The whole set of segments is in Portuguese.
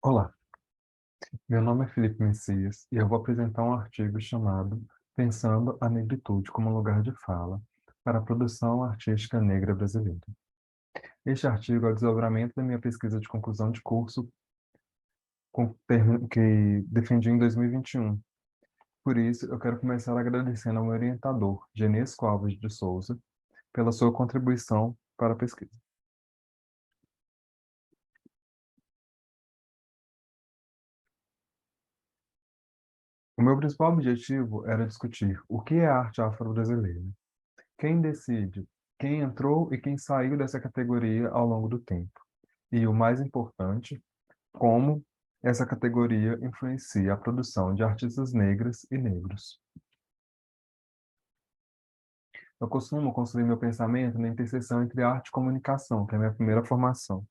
Olá, meu nome é Felipe Messias e eu vou apresentar um artigo chamado Pensando a Negritude como Lugar de Fala para a Produção Artística Negra Brasileira. Este artigo é o desdobramento da minha pesquisa de conclusão de curso que defendi em 2021. Por isso, eu quero começar agradecendo ao meu orientador, Genesco Alves de Souza, pela sua contribuição para a pesquisa. O meu principal objetivo era discutir o que é a arte afro-brasileira. Quem decide quem entrou e quem saiu dessa categoria ao longo do tempo. E o mais importante, como essa categoria influencia a produção de artistas negras e negros. Eu costumo construir meu pensamento na interseção entre arte e comunicação, que é a minha primeira formação.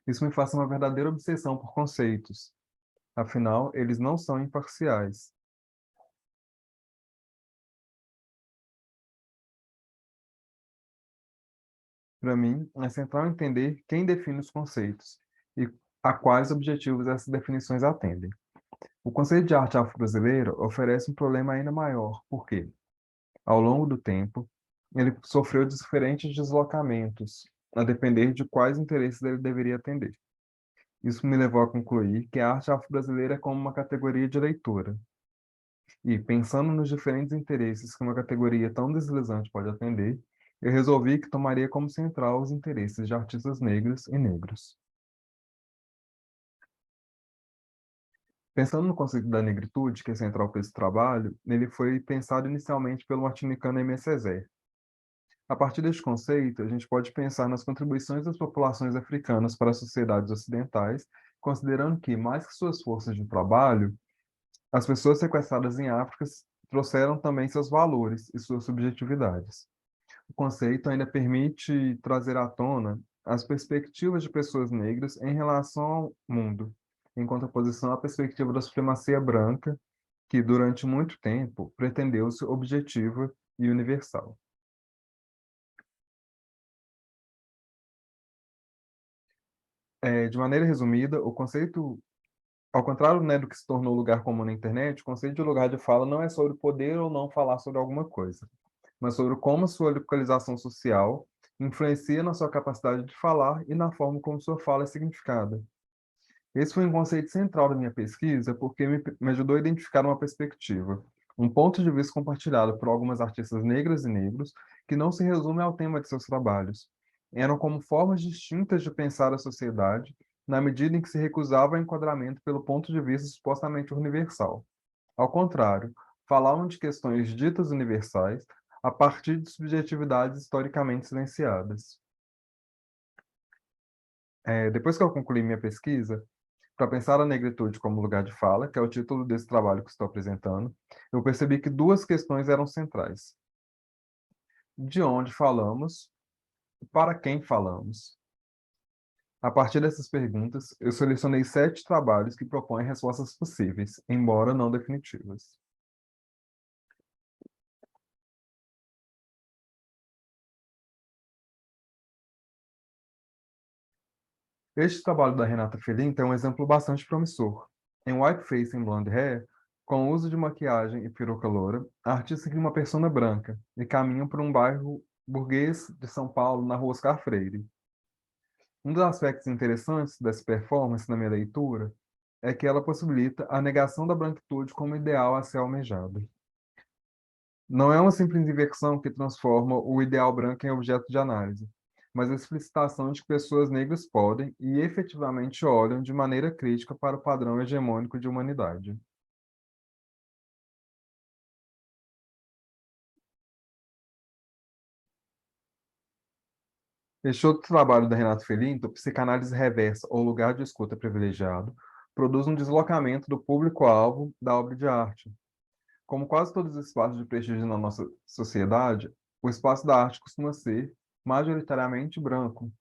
Isso me faz uma verdadeira obsessão por conceitos. Afinal, eles não são imparciais. Para mim, é central entender quem define os conceitos e a quais objetivos essas definições atendem. O conceito de arte afro-brasileira oferece um problema ainda maior, porque, ao longo do tempo, ele sofreu diferentes deslocamentos, a depender de quais interesses ele deveria atender. Isso me levou a concluir que a arte afro-brasileira é como uma categoria de leitura. E, pensando nos diferentes interesses que uma categoria tão deslizante pode atender, eu resolvi que tomaria como central os interesses de artistas negros e negros. Pensando no conceito da negritude, que é central para esse trabalho, ele foi pensado inicialmente pelo martinicano Aimé Césaire. A partir deste conceito, a gente pode pensar nas contribuições das populações africanas para as sociedades ocidentais, considerando que, mais que suas forças de trabalho, as pessoas sequestradas em África trouxeram também seus valores e suas subjetividades. O conceito ainda permite trazer à tona as perspectivas de pessoas negras em relação ao mundo, em contraposição à perspectiva da supremacia branca, que durante muito tempo pretendeu-se objetiva e universal. De maneira resumida, o conceito, ao contrário, né, do que se tornou lugar comum na internet, o conceito de lugar de fala não é sobre poder ou não falar sobre alguma coisa, mas sobre como sua localização social influencia na sua capacidade de falar e na forma como sua fala é significada. Esse foi um conceito central da minha pesquisa porque me ajudou a identificar uma perspectiva, um ponto de vista compartilhado por algumas artistas negras e negros que não se resume ao tema de seus trabalhos. Eram como formas distintas de pensar a sociedade, na medida em que se recusava o enquadramento pelo ponto de vista supostamente universal. Ao contrário, falavam de questões ditas universais a partir de subjetividades historicamente silenciadas. Depois que eu concluí minha pesquisa, para pensar a negritude como lugar de fala, que é o título desse trabalho que estou apresentando, eu percebi que duas questões eram centrais. De onde falamos e para quem falamos? A partir dessas perguntas, eu selecionei 7 trabalhos que propõem respostas possíveis, embora não definitivas. Este trabalho da Renata Felinto é um exemplo bastante promissor. Em Whiteface and Blonde Hair, com o uso de maquiagem e peruca loura, a artista cria uma persona branca e caminha por um bairro burguês de São Paulo, na rua Oscar Freire. Um dos aspectos interessantes dessa performance, na minha leitura, é que ela possibilita a negação da branquitude como ideal a ser almejado. Não é uma simples inversão que transforma o ideal branco em objeto de análise, mas a explicitação de que pessoas negras podem e efetivamente olham de maneira crítica para o padrão hegemônico de humanidade. Este outro trabalho da Renata Felinto, Psicanálise Reversa ou Lugar de Escuta Privilegiado, produz um deslocamento do público-alvo da obra de arte. Como quase todos os espaços de prestígio na nossa sociedade, o espaço da arte costuma ser majoritariamente branco.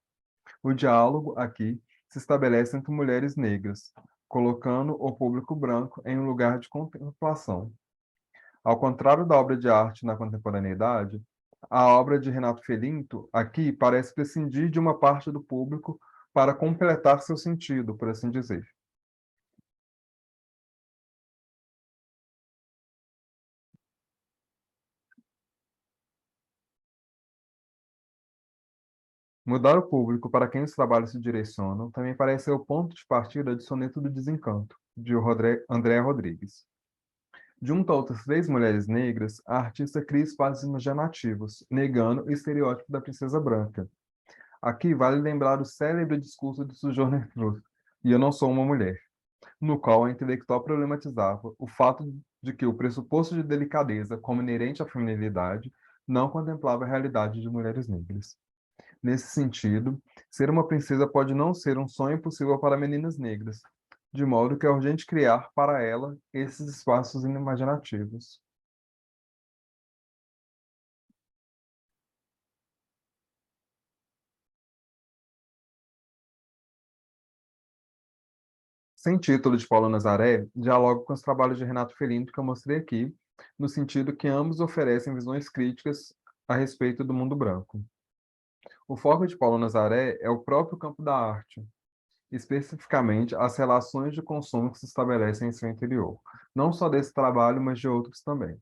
O diálogo, aqui, se estabelece entre mulheres negras, colocando o público branco em um lugar de contemplação. Ao contrário da obra de arte na contemporaneidade, A obra de Renato Felinto, aqui, parece prescindir de uma parte do público para completar seu sentido, por assim dizer. Mudar o público para quem os trabalhos se direcionam também parece ser o ponto de partida de Soneto do Desencanto, de André Rodrigues. Junto a outras três mulheres negras, a artista cria espaços imaginativos, negando o estereótipo da princesa branca. Aqui vale lembrar o célebre discurso de Sojourner Truth, E eu não sou uma mulher, no qual a intelectual problematizava o fato de que o pressuposto de delicadeza, como inerente à feminilidade, não contemplava a realidade de mulheres negras. Nesse sentido, ser uma princesa pode não ser um sonho possível para meninas negras, de modo que é urgente criar para ela esses espaços imaginativos. Sem título de Paulo Nazaré, dialoga com os trabalhos de Renato Felinto que eu mostrei aqui, no sentido que ambos oferecem visões críticas a respeito do mundo branco. O foco de Paulo Nazaré é o próprio campo da arte, especificamente as relações de consumo que se estabelecem em seu interior, não só desse trabalho, mas de outros também.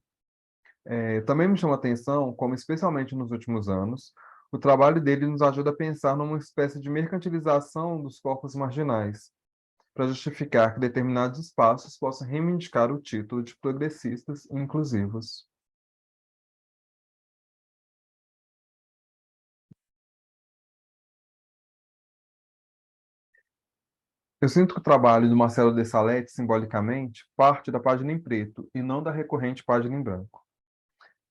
Também me chama a atenção como, especialmente nos últimos anos, o trabalho dele nos ajuda a pensar numa espécie de mercantilização dos corpos marginais, para justificar que determinados espaços possam reivindicar o título de progressistas e inclusivos. Eu sinto que o trabalho do Marcelo de Salete, simbolicamente, parte da página em preto e não da recorrente página em branco.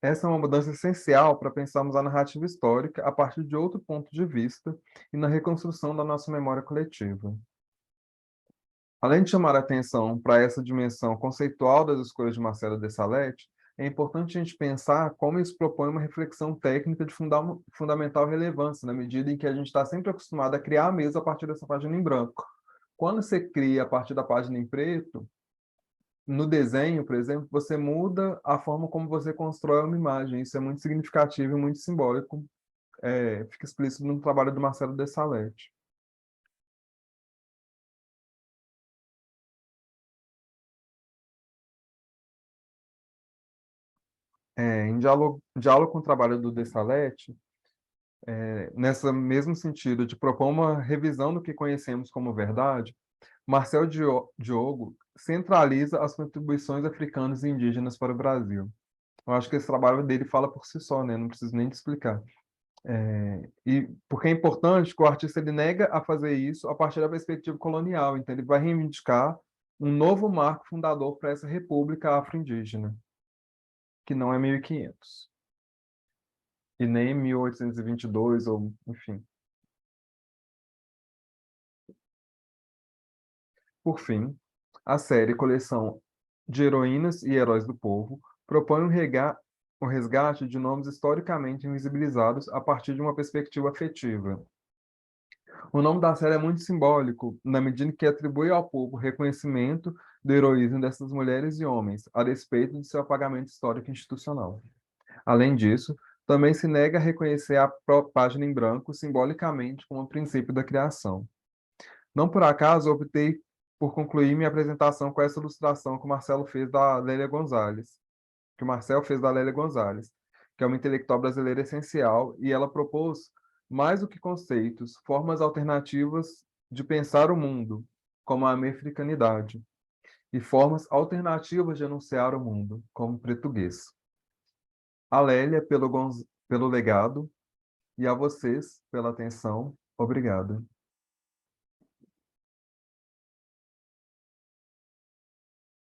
Essa é uma mudança essencial para pensarmos a narrativa histórica a partir de outro ponto de vista e na reconstrução da nossa memória coletiva. Além de chamar a atenção para essa dimensão conceitual das escolhas de Marcelo de Salete, é importante a gente pensar como isso propõe uma reflexão técnica de fundamental relevância, na medida em que a gente está sempre acostumado a criar a mesa a partir dessa página em branco. Quando você cria a partir da página em preto, no desenho, por exemplo, você muda a forma como você constrói uma imagem. Isso é muito significativo e muito simbólico. Fica explícito no trabalho do Marcelo de Salete. Em diálogo com o trabalho do de Salete, nesse mesmo sentido de propor uma revisão do que conhecemos como verdade, Marcel Diogo centraliza as contribuições africanas e indígenas para o Brasil. Eu acho que esse trabalho dele fala por si só, né? Não preciso nem te explicar. E porque é importante que o artista ele nega a fazer isso a partir da perspectiva colonial, então ele vai reivindicar um novo marco fundador para essa república afro-indígena, que não é 1500 e nem 1822 ou enfim. Por fim, a série Coleção de Heroínas e Heróis do Povo propõe o resgate de nomes historicamente invisibilizados a partir de uma perspectiva afetiva. O nome da série é muito simbólico, na medida que atribui ao povo reconhecimento do heroísmo dessas mulheres e homens, a despeito de seu apagamento histórico e institucional. Além disso, também se nega a reconhecer a página em branco simbolicamente como o princípio da criação. Não por acaso optei por concluir minha apresentação com essa ilustração que o Marcelo fez da Lélia Gonzalez, que o Marcel fez da Lélia Gonzalez, que é uma intelectual brasileira essencial, e ela propôs, mais do que conceitos, formas alternativas de pensar o mundo, como a americanidade, e formas alternativas de anunciar o mundo, como o português. A Lélia, pelo legado, e a vocês pela atenção. Obrigado.